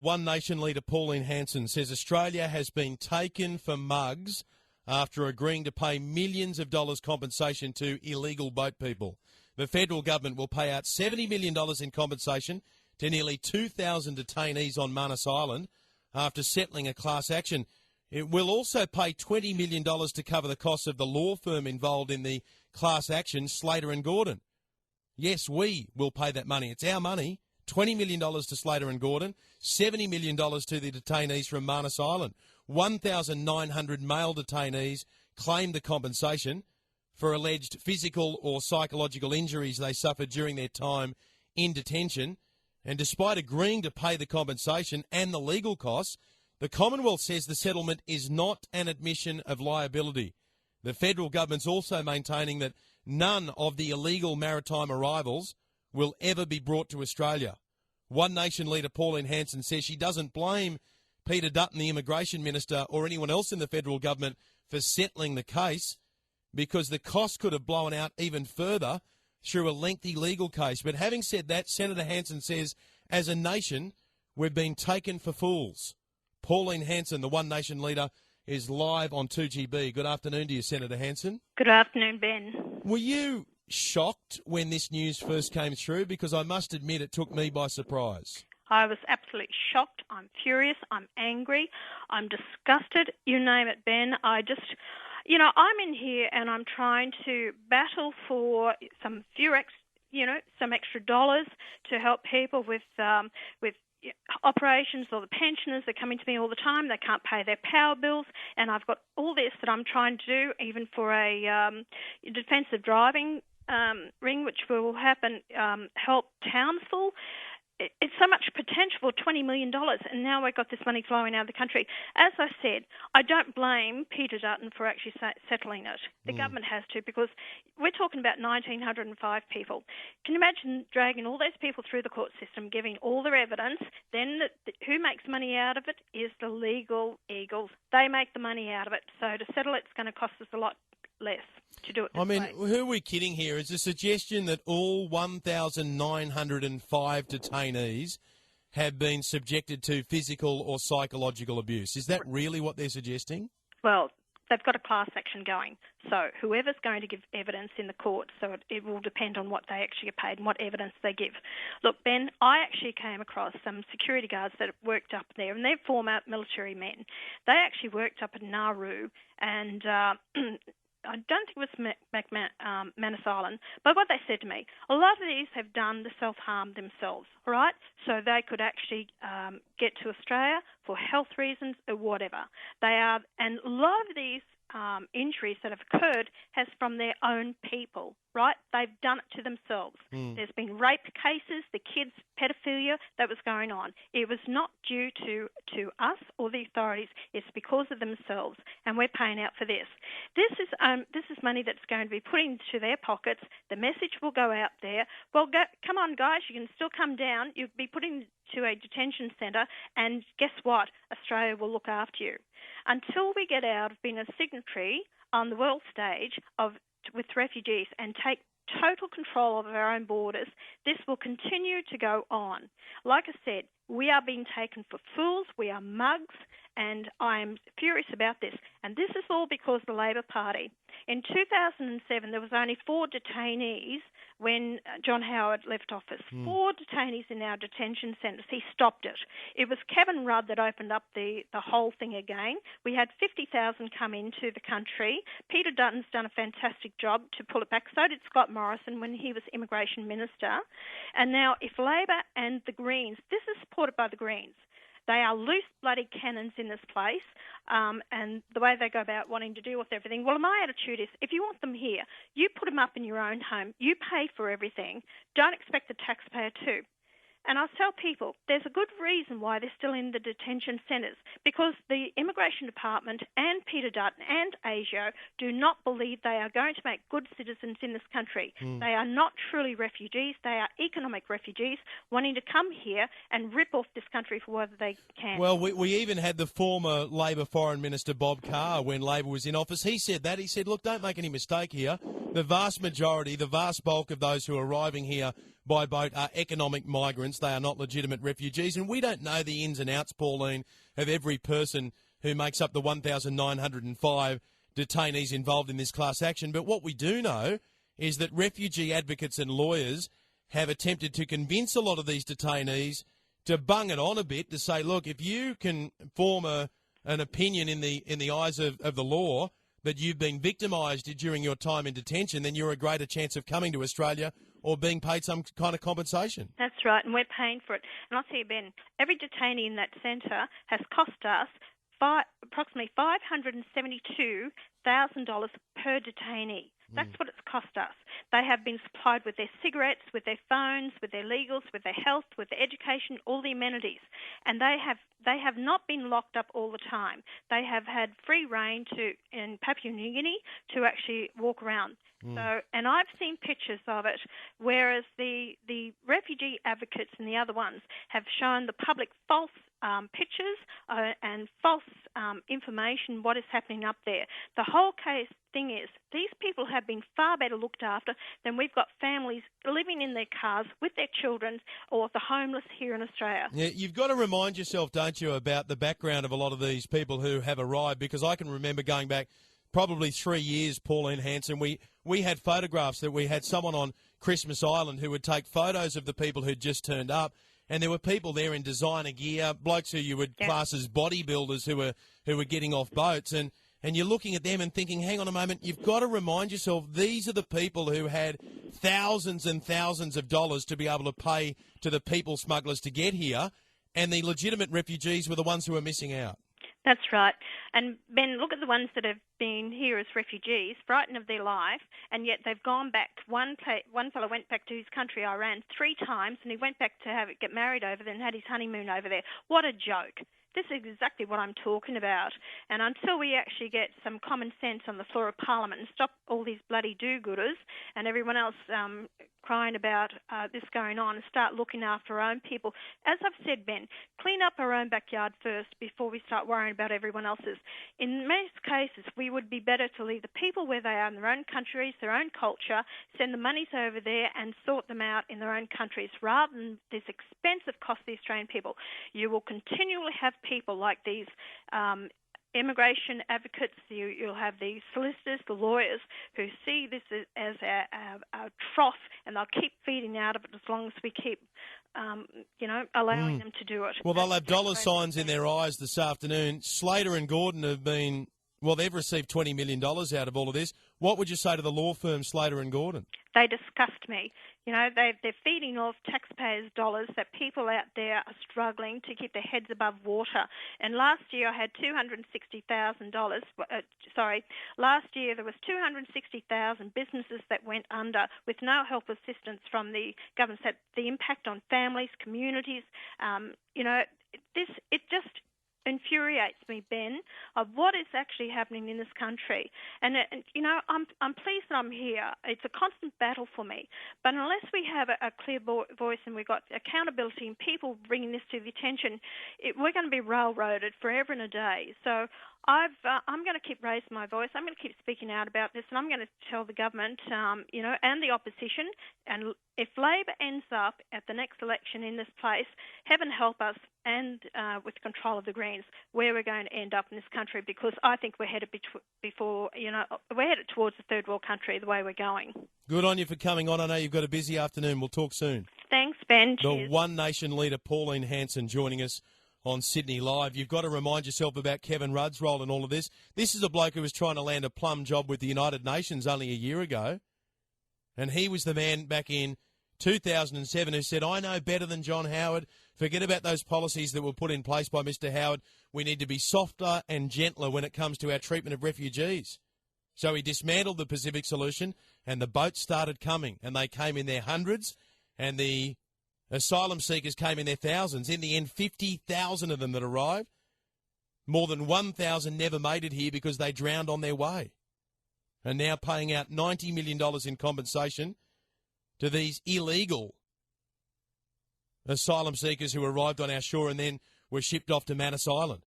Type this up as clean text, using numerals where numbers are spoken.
One Nation leader Pauline Hanson says Australia has been taken for mugs after agreeing to pay millions of dollars compensation to illegal boat people. The federal government will pay out $70 million in compensation to nearly 2,000 detainees on Manus Island after settling a class action. It will also pay $20 million to cover the costs of the law firm involved in the class action, Slater and Gordon. Yes, we will pay that money. It's our money. $20 million to Slater and Gordon, $70 million to the detainees from Manus Island. 1,900 male detainees claimed the compensation for alleged physical or psychological injuries they suffered during their time in detention. And despite agreeing to pay the compensation and the legal costs, the Commonwealth says the settlement is not an admission of liability. The federal government's also maintaining that none of the illegal maritime arrivals will ever be brought to Australia. One Nation leader Pauline Hanson says she doesn't blame Peter Dutton, the Immigration Minister, or anyone else in the federal government for settling the case because the cost could have blown out even further through a lengthy legal case. But having said that, Senator Hanson says, as a nation, we've been taken for fools. Pauline Hanson, the One Nation leader, is live on 2GB. Good afternoon to you, Senator Hanson. Good afternoon, Ben. Were you shocked when this news first came through? Because I must admit it took me by surprise. I was absolutely shocked. I'm furious. I'm angry. I'm disgusted. You name it, Ben. I'm in here and I'm trying to battle for some extra dollars to help people with operations, or the pensioners are coming to me all the time. They can't pay their power bills, and I've got all this that I'm trying to do, even for a defensive driving ring, which will help Townsville. It's so much potential for $20 million, and now we've got this money flowing out of the country. As I said, I don't blame Peter Dutton for actually settling it. The government has to, because we're talking about 1,905 people. Can you imagine dragging all those people through the court system, giving all their evidence? Then who makes money out of it is the legal eagles. They make the money out of it. So to settle it's going to cost us a lot less to do it this way. Who are we kidding here? Is the suggestion that all 1,905 detainees have been subjected to physical or psychological abuse? Is that really what they're suggesting? Well, they've got a class action going. So whoever's going to give evidence in the court, so it will depend on what they actually get paid and what evidence they give. Look, Ben, I actually came across some security guards that worked up there, and they're former military men. They actually worked up at Nauru, and I don't think it was Manus Island, but what they said to me, a lot of these have done the self-harm themselves, all right? So they could actually get to Australia for health reasons or whatever. And a lot of these injuries that have occurred has from their own people, right? They've done it to themselves. There's been rape cases, the kids' pedophilia that was going on. It was not due to us or the authorities. It's because of themselves, and we're paying out for this. This is money that's going to be put into their pockets. The message will go out there. Well, come on, guys, you can still come down. You'll be put into a detention centre, and guess what? Australia will look after you. Until we get out of being a signatory on the world stage with refugees and take total control of our own borders, this will continue to go on. Like I said, we are being taken for fools, we are mugs, and I am furious about this. And this is all because the Labor Party. In 2007, there was only 4 detainees when John Howard left office. 4 detainees in our detention centres. He stopped it. It was Kevin Rudd that opened up the whole thing again. We had 50,000 come into the country. Peter Dutton's done a fantastic job to pull it back. So did Scott Morrison when he was Immigration Minister. And now if Labor and the Greens, this is supported by the Greens, they are loose bloody cannons in this place, and the way they go about wanting to deal with everything. Well, my attitude is, if you want them here, you put them up in your own home. You pay for everything. Don't expect the taxpayer to. And I tell people there's a good reason why they're still in the detention centres, because the Immigration Department and Peter Dutton and ASIO do not believe they are going to make good citizens in this country. They are not truly refugees. They are economic refugees wanting to come here and rip off this country for whatever they can. Well, we even had the former Labor Foreign Minister Bob Carr, when Labor was in office, he said that. He said, look, don't make any mistake here. the vast majority, the vast bulk of those who are arriving here by boat are economic migrants. They are not legitimate refugees. And we don't know the ins and outs, Pauline, of every person who makes up the 1,905 detainees involved in this class action. But what we do know is that refugee advocates and lawyers have attempted to convince a lot of these detainees to bung it on a bit, to say, look, if you can form an opinion in the eyes of the law that you've been victimised during your time in detention, then you're a greater chance of coming to Australia or being paid some kind of compensation. That's right, and we're paying for it. And I'll tell you, Ben, every detainee in that centre has cost us approximately $572,000 per detainee. That's what it's cost us. They have been supplied with their cigarettes, with their phones, with their legals, with their health, with their education, all the amenities. And they have not been locked up all the time. They have had free rein in Papua New Guinea to actually walk around. So, and I've seen pictures of it, whereas the refugee advocates and the other ones have shown the public false pictures and false information, what is happening up there. The whole thing is, these people have been far better looked after than we've got families living in their cars with their children or the homeless here in Australia. Yeah, you've got to remind yourself, don't you, about the background of a lot of these people who have arrived, because I can remember going back probably 3 years, Pauline Hanson, we had photographs that we had someone on Christmas Island who would take photos of the people who'd just turned up, and there were people there in designer gear, blokes who you would class as bodybuilders who were getting off boats, and you're looking at them and thinking, hang on a moment, you've got to remind yourself these are the people who had thousands and thousands of dollars to be able to pay to the people smugglers to get here, and the legitimate refugees were the ones who were missing out. That's right. And, Ben, look at the ones that have been here as refugees, frightened of their life, and yet they've gone back. One fellow went back to his country, Iran, 3 times, and he went back to get married over there and had his honeymoon over there. What a joke. This is exactly what I'm talking about. And until we actually get some common sense on the floor of Parliament and stop all these bloody do-gooders and everyone else crying about this going on and start looking after our own people, as I've said, Ben, clean up our own backyard first before we start worrying about everyone else's. In most cases, we would be better to leave the people where they are in their own countries, their own culture, send the monies over there and sort them out in their own countries rather than this expensive cost to the Australian people. You will continually have people like these immigration advocates, you'll have the solicitors, the lawyers, who see this as a trough, and they'll keep feeding out of it as long as we keep, allowing them to do it. Well, they'll have dollar signs in their eyes this afternoon. Slater and Gordon have been, well, they've received $20 million out of all of this. What would you say to the law firm Slater and Gordon? They disgust me. You know, they're feeding off taxpayers' dollars that people out there are struggling to keep their heads above water. And last year I had $260,000. Last year there was 260,000 businesses that went under with no help or assistance from the government. So the impact on families, communities, it just infuriates me, Ben, of what is actually happening in this country. And I'm pleased that I'm here. It's a constant battle for me. But unless we have a clear voice and we've got accountability and people bringing this to the attention, we're going to be railroaded forever and a day. So I'm going to keep raising my voice. I'm going to keep speaking out about this, and I'm going to tell the government, and the opposition. And if Labor ends up at the next election in this place, heaven help us, and with control of the Greens, where we're going to end up in this country, because I think we're headed we're headed towards a third world country the way we're going. Good on you for coming on. I know you've got a busy afternoon. We'll talk soon. Thanks, Ben. The Cheers. One Nation leader, Pauline Hanson, joining us on Sydney Live. You've got to remind yourself about Kevin Rudd's role in all of this. This is a bloke who was trying to land a plum job with the United Nations only a year ago. And he was the man back in 2007 who said, I know better than John Howard. Forget about those policies that were put in place by Mr. Howard. We need to be softer and gentler when it comes to our treatment of refugees. So he dismantled the Pacific solution and the boats started coming. And they came in their hundreds and the asylum seekers came in their thousands. In the end, 50,000 of them that arrived. More than 1,000 never made it here because they drowned on their way. And now paying out $90 million in compensation to these illegal asylum seekers who arrived on our shore and then were shipped off to Manus Island.